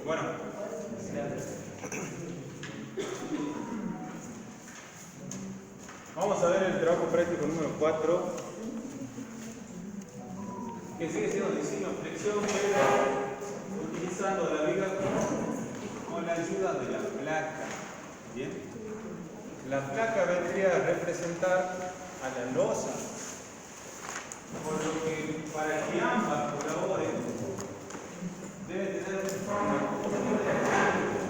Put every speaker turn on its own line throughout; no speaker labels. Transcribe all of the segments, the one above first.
Bueno, vamos a ver el trabajo práctico número 4, que sigue siendo diseño flexión, pero utilizando la viga con la ayuda de la placa. ¿Bien? La placa vendría a representar a la losa, por lo que para que ambas colaboren debe tener una comunión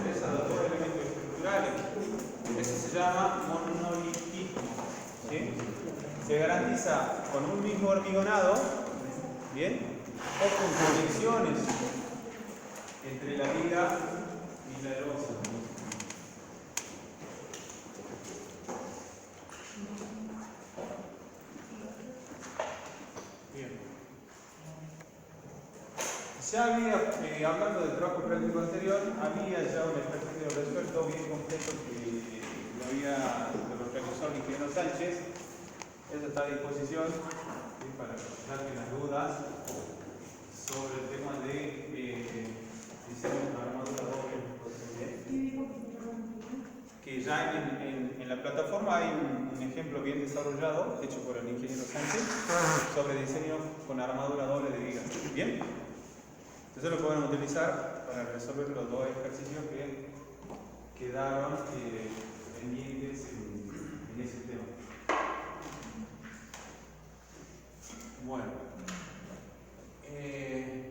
de esos dos elementos estructurales. Eso se llama monolitismo. ¿Sí? Se garantiza con un mismo hormigonado, ¿bien? O con conexiones entre la viga y la losa. Bien. Ya había, hablando del trabajo práctico anterior, había ya un ejercicio resuelto bien completo que lo realizó el ingeniero Sánchez. Eso está a disposición, ¿sí? Para que saquen las dudas sobre el tema de diseño de armadura doble. Que ya en la plataforma hay un ejemplo bien desarrollado, hecho por el ingeniero Sánchez, sobre diseño con armadura doble de viga. ¿Bien? Entonces lo pueden utilizar para resolver los dos ejercicios que quedaron pendientes en ese tema. Bueno,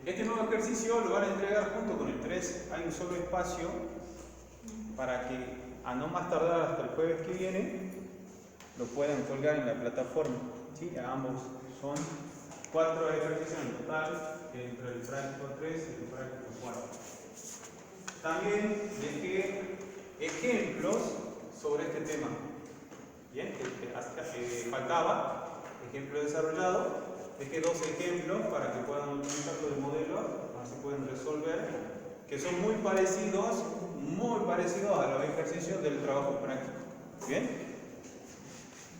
este nuevo ejercicio lo van a entregar junto con el 3. Hay un solo espacio para que a no más tardar hasta el jueves que viene lo puedan colgar en la plataforma. ¿Sí? Ambos son 4 ejercicios en total entre el práctico 3 y el práctico 4. También dejé ejemplos sobre este tema. Bien, que faltaba ejemplo desarrollado. Dejé 2 ejemplos para que puedan utilizarlo de modelo, así pueden resolver, que son muy parecidos a los ejercicios del trabajo práctico. Bien,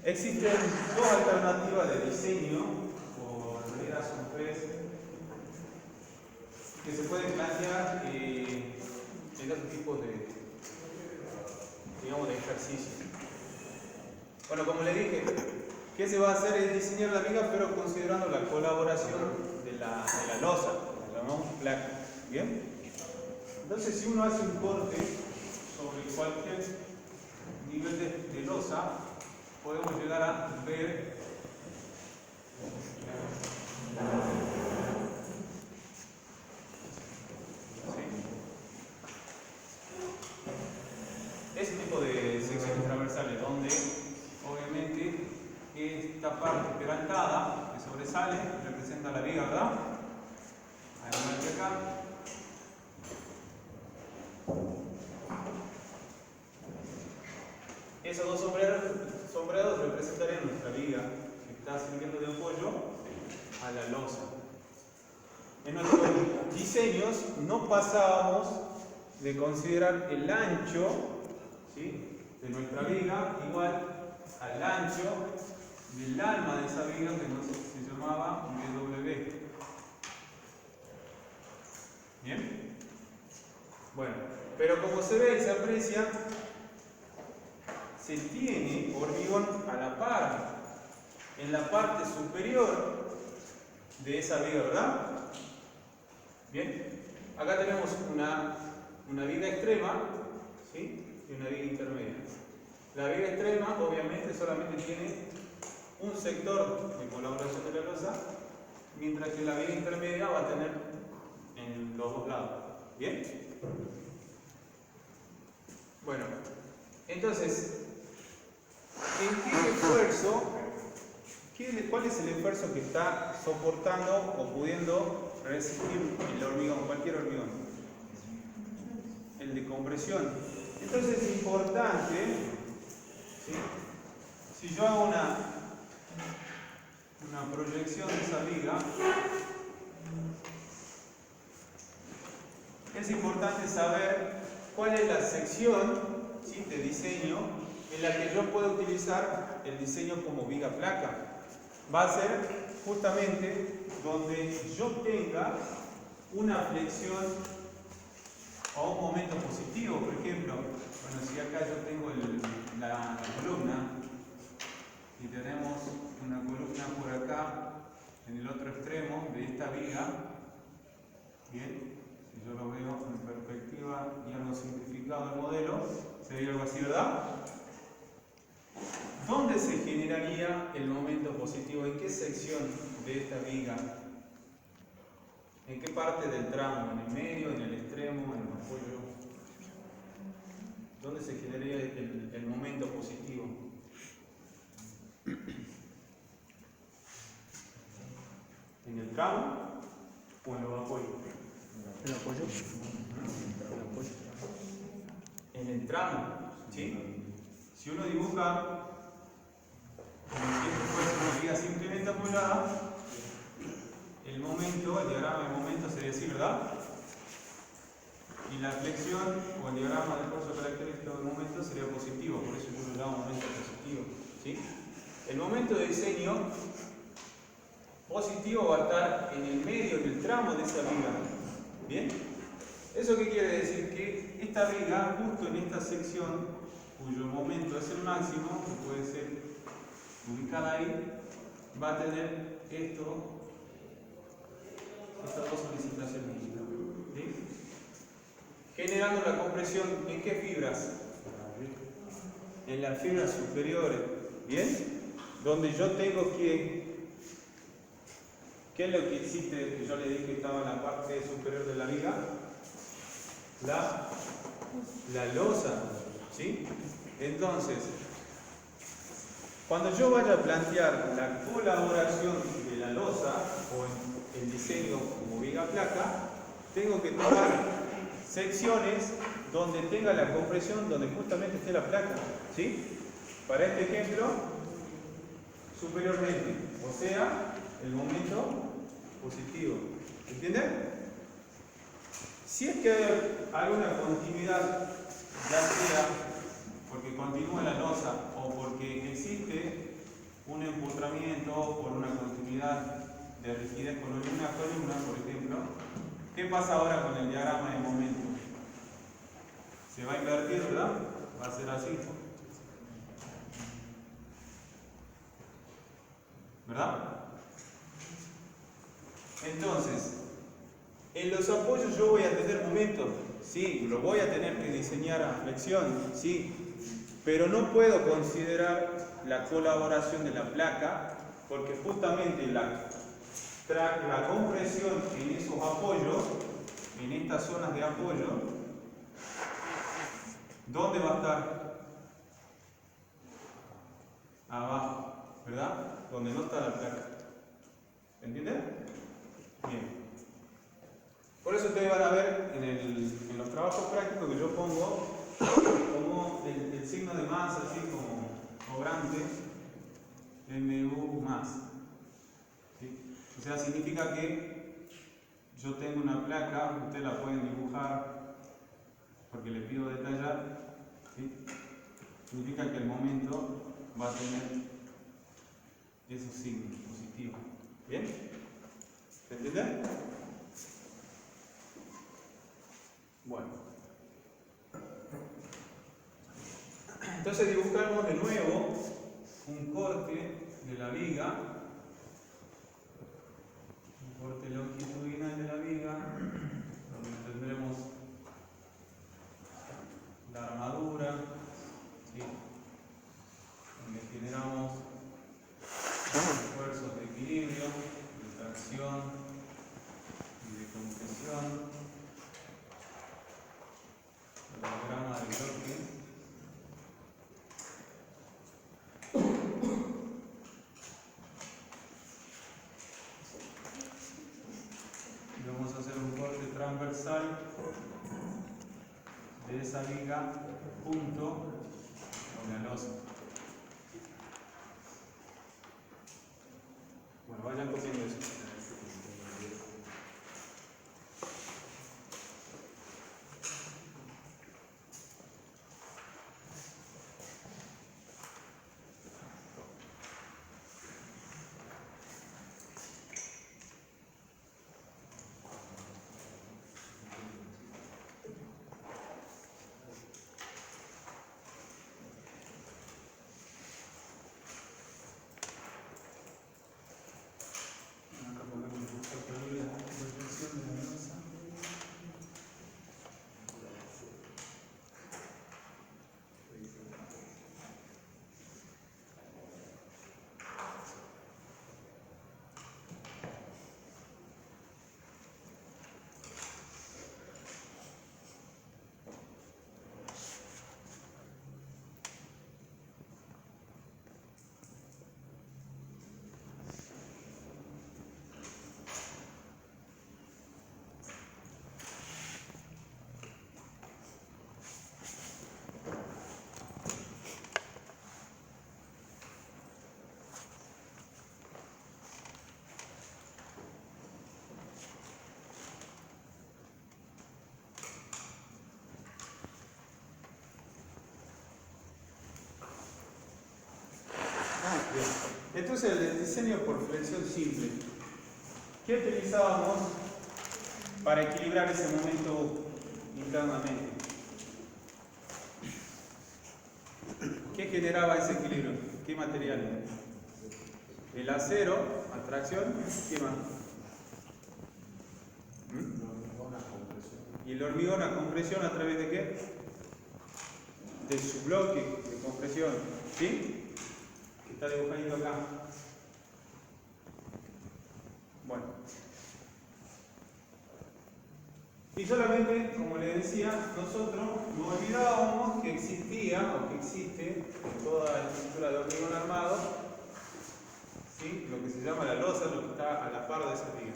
existen 2 alternativas de diseño, o en realidad son 3, que se pueden plantear en estos tipos de ejercicios. Bueno, como le dije, ¿qué se va a hacer? Es diseñar la viga, pero considerando la colaboración de la losa, la llamamos placa. ¿Bien? Entonces, si uno hace un corte sobre cualquier nivel de losa, podemos llegar a ver ese tipo de secciones transversales, donde obviamente esta parte quebrantada que sobresale representa la viga, ¿verdad? Ahí vamos a acá. Esos 2 sombreados representarían nuestra viga que está sirviendo de apoyo a la losa. En nuestros diseños no pasábamos de considerar el ancho, ¿sí?, de nuestra viga igual al ancho del alma de esa viga que se llamaba W. ¿Bien? Bueno, pero como se ve y se aprecia, se tiene hormigón a la par en la parte superior de esa viga, ¿verdad? Bien, acá tenemos una viga extrema, ¿sí?, y una viga intermedia. La viga extrema obviamente solamente tiene un sector de colaboración de la losa, mientras que la viga intermedia va a tener en los 2 lados. ¿Bien? Bueno, entonces, ¿en qué esfuerzo, cuál es el esfuerzo que está soportando o pudiendo resistir el hormigón, cualquier hormigón? El de compresión. Entonces es importante, ¿sí?, si yo hago una proyección de esa viga, es importante saber cuál es la sección, ¿sí?, de diseño en la que yo puedo utilizar el diseño como viga placa. Va a ser justamente donde yo tenga una flexión O un momento positivo, por ejemplo. Bueno, si acá yo tengo la columna y tenemos una columna por acá en el otro extremo de esta viga, bien, si yo lo veo en perspectiva y algo simplificado el modelo, sería algo así, ¿verdad? ¿Dónde se generaría el momento positivo? ¿En qué sección de esta viga? ¿En qué parte del tramo? ¿En el medio, en el extremo, en el apoyo? ¿Dónde se generaría el momento positivo? ¿En el tramo o en los apoyos?
¿El apoyo?
En el tramo, ¿sí? Si uno dibuja como si esto fuese una viga simplemente apoyada, el momento, el diagrama de momento sería así, ¿verdad? Y la flexión o el diagrama de esfuerzo característico del momento sería positivo, por eso yo lo llamo momento positivo, ¿sí? El momento de diseño positivo va a estar en el medio, en el tramo de esa viga. ¿Bien? ¿Eso qué quiere decir? Que esta viga, justo en esta sección, cuyo momento es el máximo, que puede ser ubicada ahí, va a tener estas dos solicitaciones. ¿Sí? Generando la compresión, ¿en qué fibras? En las fibras superiores. ¿Bien? Donde yo tengo que... ¿Qué es lo que existe? Que yo le dije que estaba en la parte superior de la viga. La losa. ¿Sí? Entonces, cuando yo vaya a plantear la colaboración de la losa o el diseño como viga placa, tengo que tomar secciones donde tenga la compresión, donde justamente esté la placa. ¿Sí? Para este ejemplo, superiormente, o sea, el momento positivo. ¿Entienden? Si es que hay alguna continuidad, ya sea porque continúa la losa o porque existe un empotramiento por una continuidad de rigidez con una columna, por ejemplo, ¿qué pasa ahora con el diagrama de momento? Se va a invertir, ¿verdad? Va a ser así. ¿Verdad? Entonces, en los apoyos yo voy a tener momentos, sí, lo voy a tener que diseñar a flexión, sí, pero no puedo considerar la colaboración de la placa porque justamente la compresión en esos apoyos, en estas zonas de apoyo, ¿dónde va a estar? Abajo, ¿verdad? Donde no está la placa. ¿Entienden? Bien. Por eso ustedes van a ver en los trabajos prácticos que yo pongo como el signo de más, así como grande, MU más. ¿Sí? O sea, significa que yo tengo una placa, ustedes la pueden dibujar porque les pido detallar. ¿Sí? Significa que el momento va a tener esos signos positivos. ¿Bien? ¿Se entiende? Bueno. Entonces dibujamos de nuevo un corte de la viga, un corte longitudinal de la viga, donde tendremos la armadura, ¿sí? Donde generamos esfuerzos de equilibrio, de tracción y de compresión, el diagrama de bloque. Vamos a hacer un corte transversal de esa viga junto con la losa. Bueno, vayan copiando eso. Entonces el diseño por flexión simple. ¿Qué utilizábamos para equilibrar ese momento internamente? ¿Qué generaba ese equilibrio? ¿Qué material? El acero, atracción, ¿qué más? Y el hormigón a compresión ¿a través de qué? De su bloque de compresión, ¿sí? Que está dibujadito acá. Bueno. Y solamente, como les decía, nosotros nos olvidábamos que existía o que existe en toda la estructura de hormigón armado, ¿sí? Lo que se llama la losa, lo que está a la par de esa viga.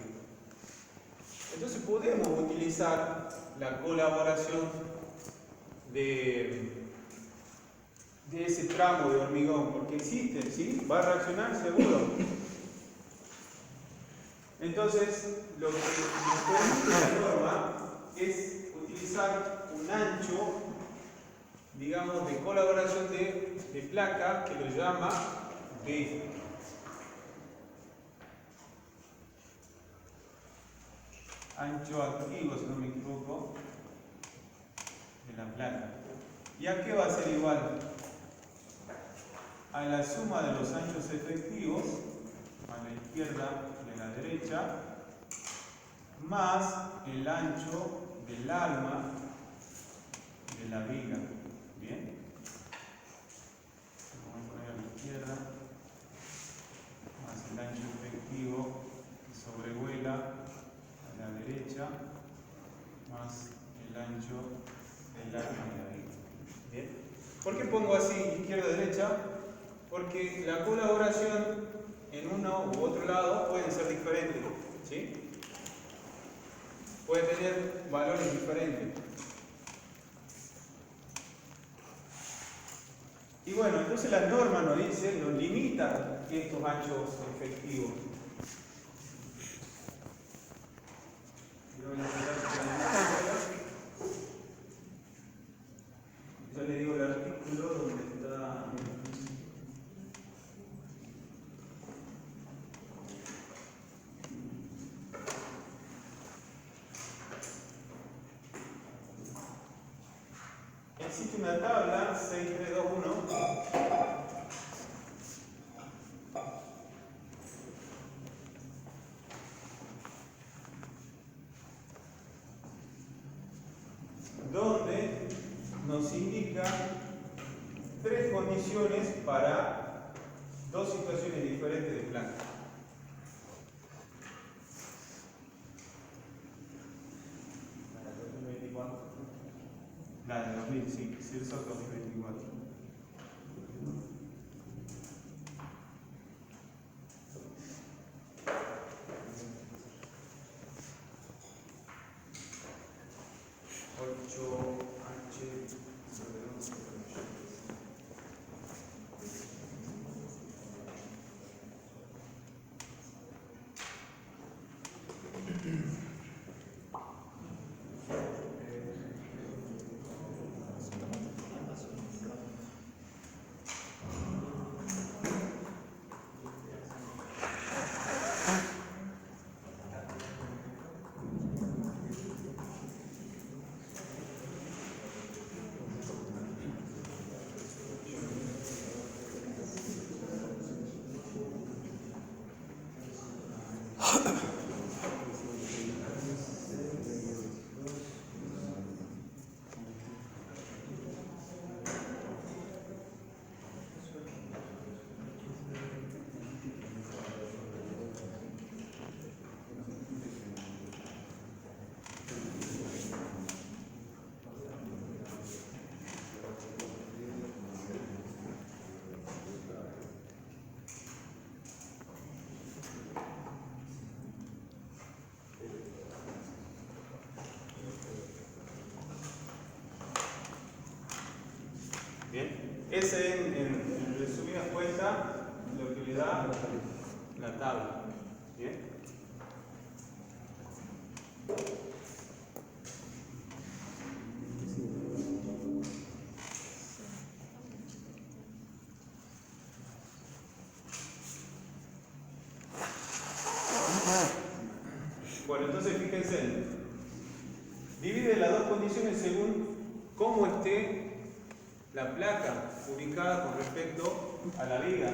Entonces podemos utilizar la colaboración de ese tramo de hormigón, porque existe, ¿sí? Va a reaccionar seguro. Entonces, lo que nos permite la norma es utilizar un ancho, digamos, de colaboración de placa que lo llama B. Ancho activo, si no me equivoco, de la placa. ¿Y a qué va a ser igual? A la suma de los anchos efectivos, a la izquierda y a la derecha, más el ancho del alma de la viga. ¿Bien? Vamos a poner a la izquierda, más el ancho efectivo que sobrevuela a la derecha, más el ancho del alma de la viga. ¿Bien? ¿Por qué pongo así izquierda-derecha? Porque la colaboración en uno u otro lado pueden ser diferentes, ¿sí? Puede tener valores diferentes. Y bueno, entonces la norma nos dice, nos limita estos anchos efectivos. Ya le digo el artículo donde está. Existe una tabla 6321 donde nos indica tres condiciones para dos situaciones diferentes de placa. La de 2000, sí, CIRSO 2024. Bien, ese en resumidas cuentas lo que le da la tabla. Bien. fíjense, divide las dos condiciones según cómo esté la placa ubicada con respecto a la viga.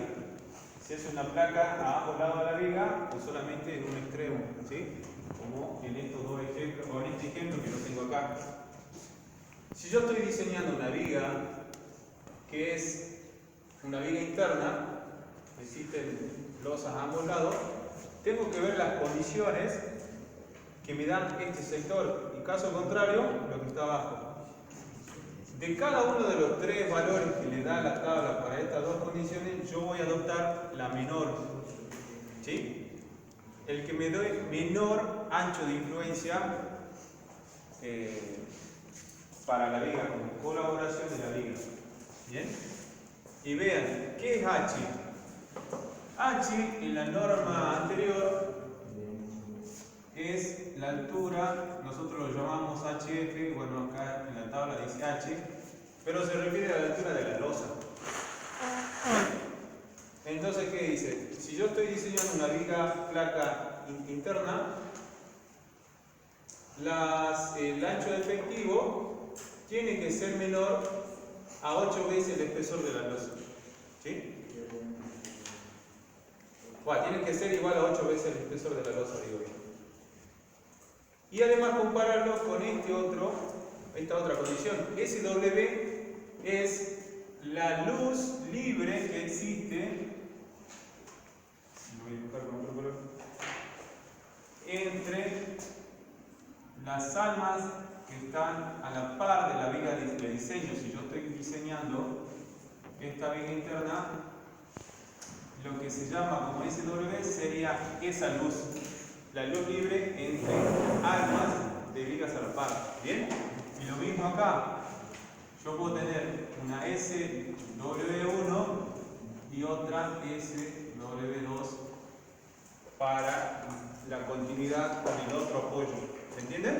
Si es una placa a ambos lados de la viga o solamente en un extremo, ¿sí? Como en estos dos ejemplos, o en este ejemplo que lo tengo acá. Si yo estoy diseñando una viga que es una viga interna, existen losas a ambos lados, tengo que ver las condiciones que me dan este sector y caso contrario lo que está abajo. De cada uno de los tres valores que le da la tabla para estas dos condiciones, yo voy a adoptar la menor, ¿sí? El que me dé menor ancho de influencia para la viga, con colaboración de la viga. ¿Bien? Y vean, ¿qué es H? H en la norma anterior es la altura, nosotros lo llamamos HF, bueno acá en la tabla dice H, pero se refiere a la altura de la losa. Entonces, ¿qué dice? Si yo estoy diseñando una viga placa interna, el ancho de efectivo tiene que ser menor a 8 veces el espesor de la losa. ¿Sí? Bueno, tiene que ser igual a 8 veces el espesor de la losa, digo yo. Y además compararlo con esta otra condición. SW es la luz libre que existe, voy a buscar con otro color, entre las almas que están a la par de la viga de diseño. Si yo estoy diseñando esta viga interna, lo que se llama como SW sería esa luz, la luz libre entre almas de vigas a la par. ¿Bien? Y lo mismo acá. Yo puedo tener una SW1 y otra SW2 para la continuidad con el otro apoyo. ¿Se entiende?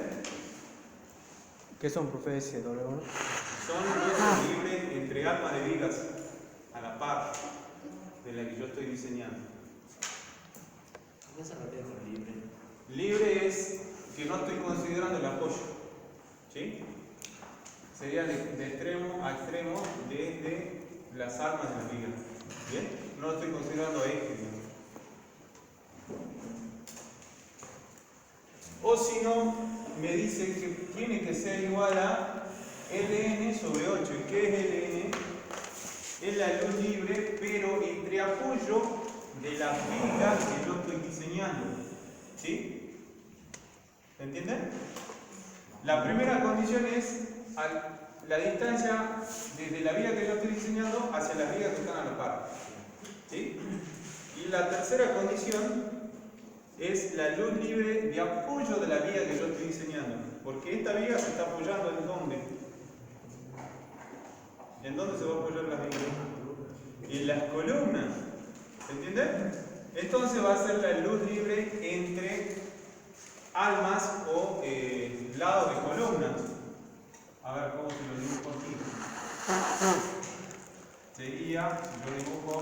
¿Qué son, profe, SW1?
Son piezas libres entre almas de vigas a la par de la que yo estoy diseñando.
¿Qué se refiere con libre?
Libre es que no estoy considerando el apoyo. ¿Sí? Sería de extremo a extremo desde las armas de la viga. ¿Bien? No lo estoy considerando eje. O si no, me dice que tiene que ser igual a Ln sobre 8. ¿Y qué es Ln? Es la luz libre, pero entre apoyo de la viga que yo estoy diseñando. ¿Sí? ¿Se entiende? La primera condición es la distancia desde la viga que yo estoy diseñando hacia las vigas que están a la par. ¿Sí? Y la tercera condición es la luz libre de apoyo de la viga que yo estoy diseñando. Porque esta viga se está apoyando ¿en dónde? ¿En dónde se va a apoyar la viga? En las columnas. ¿Se entiende? Entonces va a ser la luz libre entre almas o lados de columnas. A ver cómo se lo dibujo aquí. Sería, yo dibujo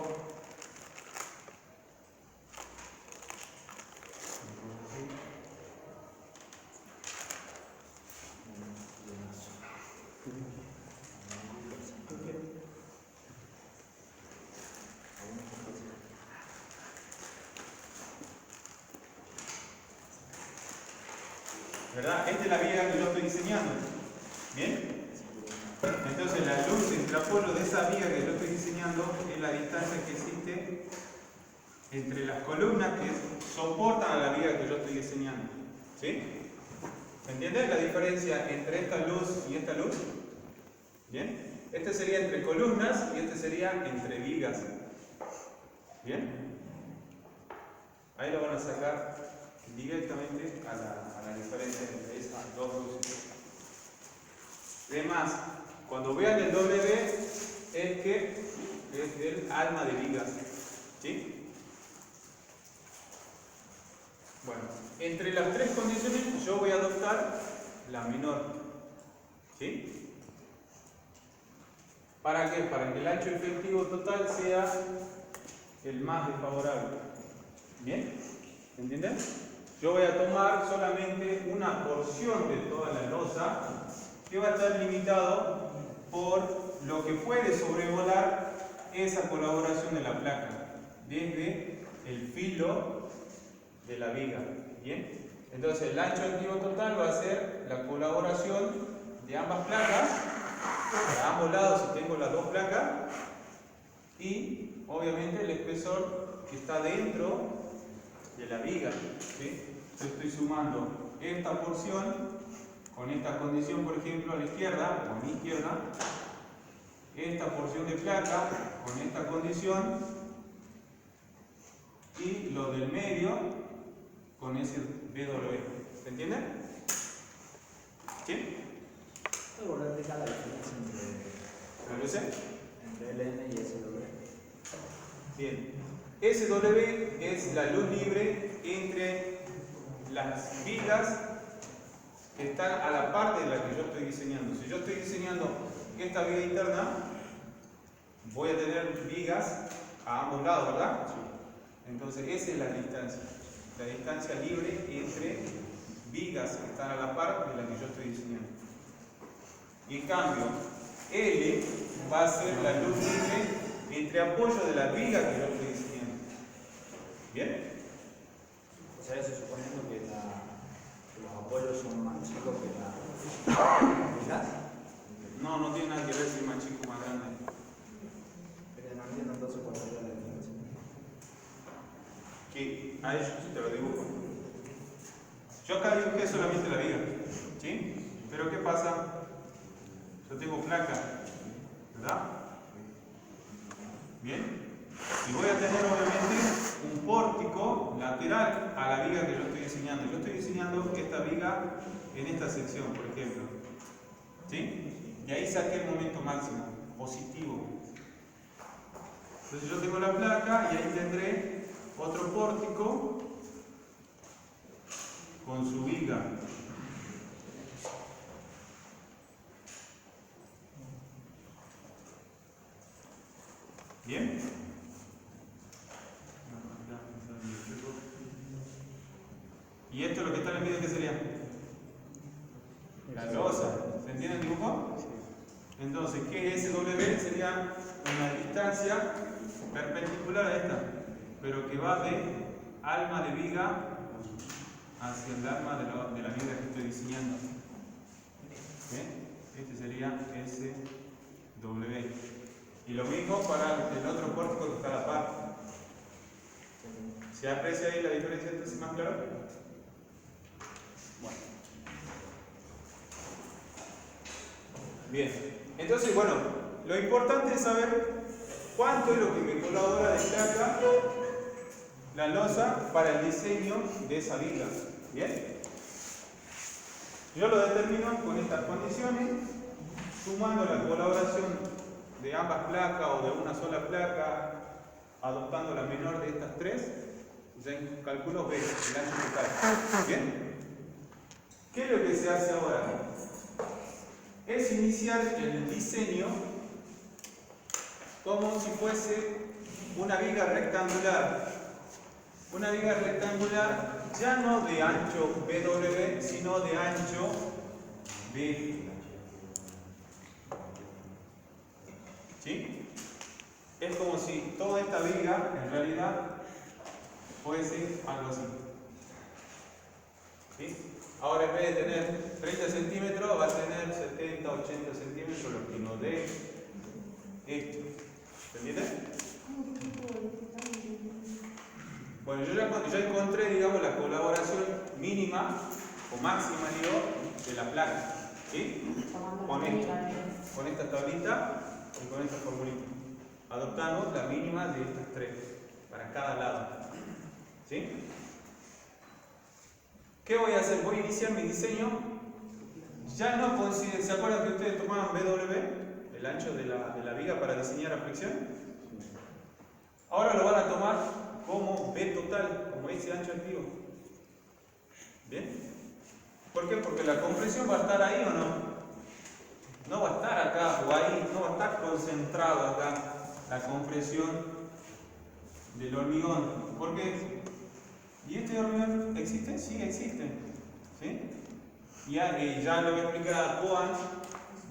¿verdad? Esta es la viga que yo estoy diseñando. ¿Bien? Entonces la luz entre apoyo de esa viga que yo estoy diseñando es la distancia que existe entre las columnas que soportan a la viga que yo estoy diseñando. ¿Sí? ¿Entiendes la diferencia entre esta luz y esta luz? ¿Bien? Este sería entre columnas y este sería entre vigas. ¿Bien? Ahí lo van a sacar directamente a la diferencia entre esas dos luces. Además, cuando vean el W, es que es el alma de vigas. ¿Sí? Bueno, entre las tres condiciones yo voy a adoptar la menor. ¿Sí? ¿Para qué? Para que el ancho efectivo total sea el más desfavorable. ¿Bien? ¿Entienden? yo voy a tomar solamente una porción de toda la losa que va a estar limitado por lo que puede sobrevolar esa colaboración de la placa desde el filo de la viga. ¿Bien? Entonces el ancho activo total va a ser la colaboración de ambas placas, a ambos lados si tengo las dos placas, y obviamente el espesor que está dentro de la viga. ¿Sí? Yo estoy sumando esta porción con esta condición, por ejemplo, a la izquierda o a mi izquierda, esta porción de placa con esta condición y lo del medio con ese BW. ¿Se entiende? ¿Sí?
¿Puedo volver a explicar la diferencia
¿Lo sé?
entre LN y SW?
Bien. SW es la luz libre entre las vigas que están a la par de la que yo estoy diseñando. Si yo estoy diseñando esta viga interna, voy a tener vigas a ambos lados, ¿verdad? Entonces esa es la distancia libre entre vigas que están a la par de la que yo estoy diseñando. Y en cambio, L va a ser la luz libre entre apoyo de la viga que yo estoy diseñando. ¿Bien?
O sea, eso suponiendo que los apoyos son más chicos que las vigas.
No, no tiene nada que ver si es más chico o más grande.
Pero no entiendo entonces cuál sería la diferencia.
Que a ellos te lo dibujo. Yo acá dibujé solamente la viga, ¿sí? Pero ¿qué pasa? Yo tengo placa, ¿verdad? Bien. Y voy a tener obviamente un pórtico lateral a la viga que yo estoy diseñando. Yo estoy diseñando esta viga en esta sección, por ejemplo. ¿Sí? Y ahí saqué el momento máximo, positivo. Entonces yo tengo la placa y ahí tendré otro pórtico con su viga. ¿Bien? ¿Y esto lo que está en el medio qué sería? La losa. ¿Se entiende el dibujo? Entonces, ¿qué es SW? Sería una distancia perpendicular a esta, pero que va de alma de viga hacia el alma de la viga que estoy diseñando. ¿Bien? Este sería SW. Y lo mismo para el otro pórtico que está a la par. ¿Se aprecia ahí la diferencia entonces más claro? Bueno. Bien. Entonces, bueno, lo importante es saber cuánto es lo que me colabora de placa la losa para el diseño de esa viga. ¿Bien? Yo lo determino con estas condiciones, sumando la colaboración de ambas placas o de una sola placa, adoptando la menor de estas tres, ya calculo B, el ancho total. ¿Bien? ¿Qué es lo que se hace ahora? Es iniciar el diseño como si fuese una viga rectangular. Una viga rectangular ya no de ancho BW, sino de ancho B. ¿Sí? Es como si toda esta viga en realidad fuese algo así. ¿Sí? Ahora en vez de tener 30 centímetros va a tener 70, 80 centímetros, lo que nos dé esto. ¿Se entiende? Bueno, yo ya encontré, digamos, la colaboración mínima o máxima, digo, de la placa. ¿Sí? Con esto, con esta tablita y con esta formulita. Adoptamos la mínima de estas tres, para cada lado. ¿Sí? ¿Qué voy a hacer? Voy a iniciar mi diseño. Ya no considero, ¿se acuerdan que ustedes tomaban BW, el ancho de la viga para diseñar la fricción? Ahora lo van a tomar como B total, como ese ancho activo. ¿Bien? ¿Por qué? Porque la compresión va a estar ahí o no. No va a estar acá o ahí, no va a estar concentrado acá la compresión del hormigón. ¿Por qué? ¿Y este hormigón existe? Sí, existe. ¿Sí? Ya lo voy a explicar a Juan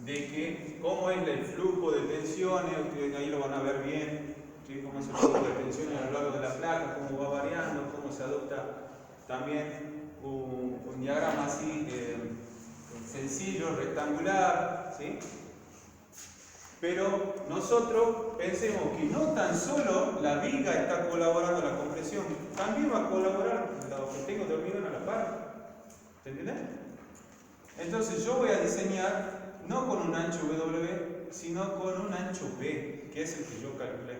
de que cómo es el flujo de tensiones, ustedes ahí lo van a ver bien, ¿sí? Cómo es el flujo de tensiones a lo largo de la placa, cómo va variando, cómo se adopta también un diagrama así sencillo, rectangular, ¿sí? Pero nosotros pensemos que no tan solo la viga está colaborando en la compresión, también va a colaborar los que tengo de hormigón a la par. ¿Se entiende? Entonces yo voy a diseñar no con un ancho W, sino con un ancho B, que es el que yo calculé.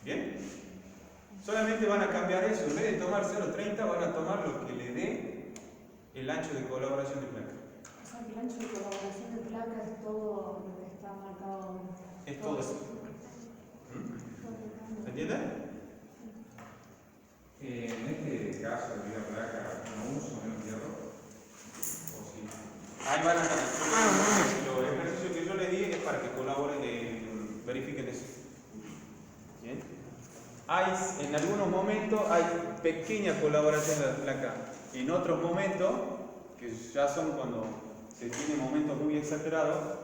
¿Bien? Solamente van a cambiar eso, en vez de tomar 0,30 van a tomar lo que le dé el ancho de colaboración de placa.
O sea que el ancho de colaboración de placa es todo lo que está marcado.
Es todo eso. ¿Se entiende?
En este caso, de la placa, ¿no uso menos hierro? ¿O sí?
Ahí van a estar. Los ejercicios que yo les di es para que colaboren, verifiquen eso. ¿Bien? En algunos momentos hay pequeña colaboración de la placa. En otros momentos, que ya son cuando se tiene momentos muy exagerados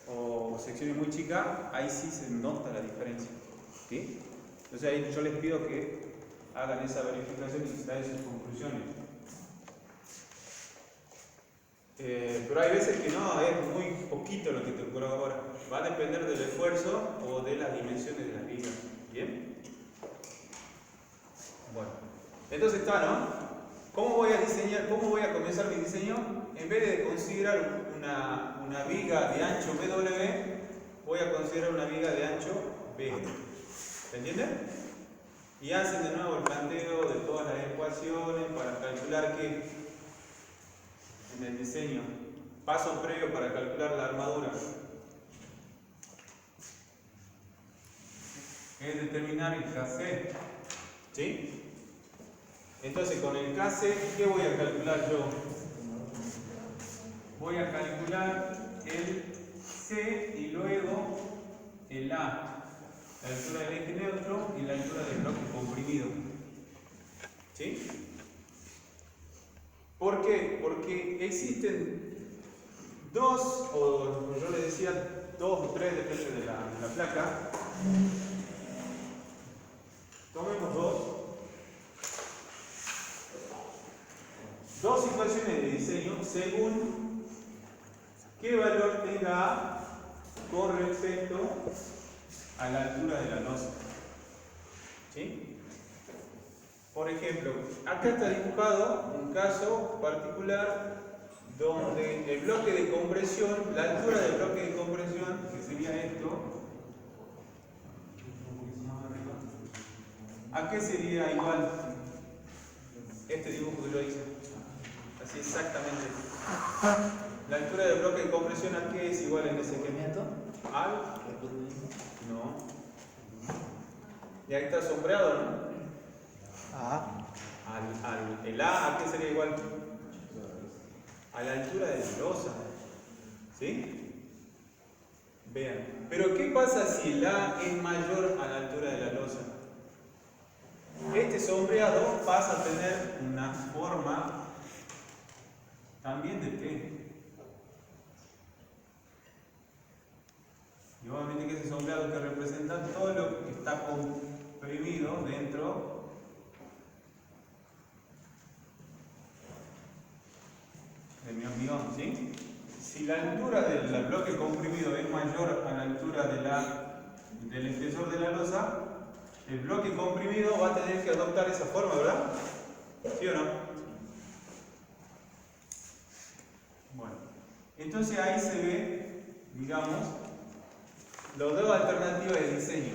o secciones muy chicas, ahí sí se nota la diferencia. ¿Sí? Entonces ahí yo les pido que hagan esa verificación y saquen sus conclusiones. Pero hay veces que no, es muy poquito lo que te colabora. Va a depender del esfuerzo o de las dimensiones de las vigas. ¿Bien? Bueno, entonces está, ¿no? ¿Cómo voy a diseñar, cómo voy a comenzar mi diseño? En vez de considerar una viga de ancho BW, voy a considerar una viga de ancho B. ¿Se entiende? Y hacen de nuevo el planteo de todas las ecuaciones para calcular que en el diseño, paso previo para calcular la armadura, es determinar el KC. ¿Sí? Entonces con el KC, ¿qué voy a calcular yo? Voy a calcular el C y luego el A, la altura del eje neutro y la altura del bloque comprimido. ¿Sí? ¿Por qué? Porque existen dos, o yo le decía dos o tres, depende de la placa. Tomemos dos situaciones de diseño según qué valor tenga A con respecto a la altura de la losa. ¿Sí? Por ejemplo, acá está dibujado un caso particular donde el bloque de compresión, la altura del bloque de compresión, que sería esto, ¿a qué sería igual este dibujo que yo hice? Así exactamente. La altura del bloque de compresión, ¿a qué es igual en ese ejemplo? ¿Al? No. Y ahí está sombreado, ¿no? El A, ¿a qué sería igual? A la altura de la losa. ¿Sí? Vean. Pero ¿qué pasa si el A es mayor a la altura de la losa? Este sombreado pasa a tener una forma también de T. Y obviamente que ese sombreado que representa todo lo que está comprimido dentro de mi hormigón, ¿sí? Si la altura del bloque comprimido es mayor a la altura del espesor de la losa, el bloque comprimido va a tener que adoptar esa forma, ¿verdad? ¿Sí o no? Bueno, entonces ahí se ve, digamos, las dos alternativas de diseño.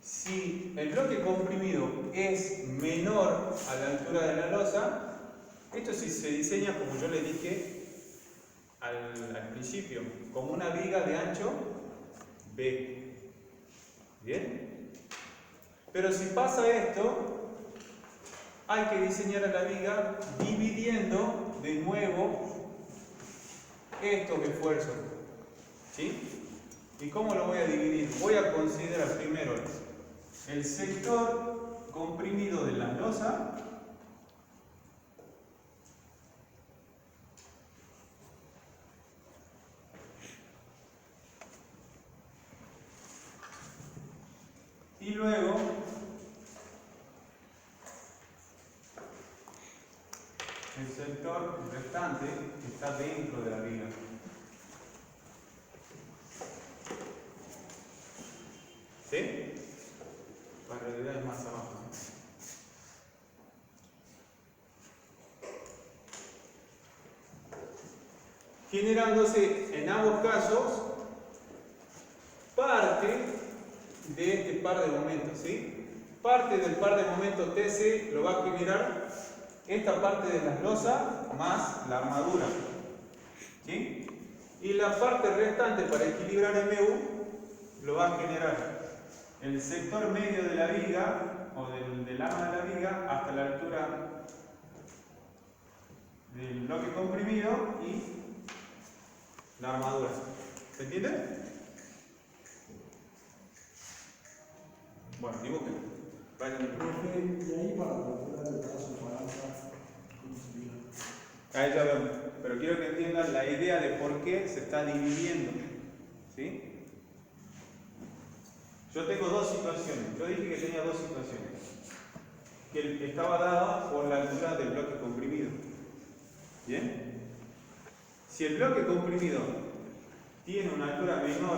Si el bloque comprimido es menor a la altura de la losa, esto sí se diseña, como yo le dije al principio, como una viga de ancho B. ¿Bien? Pero si pasa esto, hay que diseñar a la viga dividiendo de nuevo estos esfuerzos. ¿Sí? ¿Y cómo lo voy a dividir? Voy a considerar primero el sector comprimido de la losa y luego el sector restante que está dentro de la viga. ¿Sí? La realidad es más abajo. Generándose en ambos casos parte de este par de momentos, ¿sí? Parte del par de momentos TC lo va a generar esta parte de las losas más la armadura, ¿sí? Y la parte restante para equilibrar MU lo va a generar el sector medio de la viga o del arma de la viga hasta la altura del bloque comprimido y la armadura. ¿Se entiende? Bueno, dibujen. Vayan.
Y ahí para calcular el brazo palanca, ¿cómo sería?
Ahí ya vemos. Pero quiero que entiendan la idea de por qué se está dividiendo. ¿Sí? Yo tengo dos situaciones. Yo dije que tenía dos situaciones. Que estaba dada por la altura del bloque comprimido. ¿Bien? Si el bloque comprimido tiene una altura menor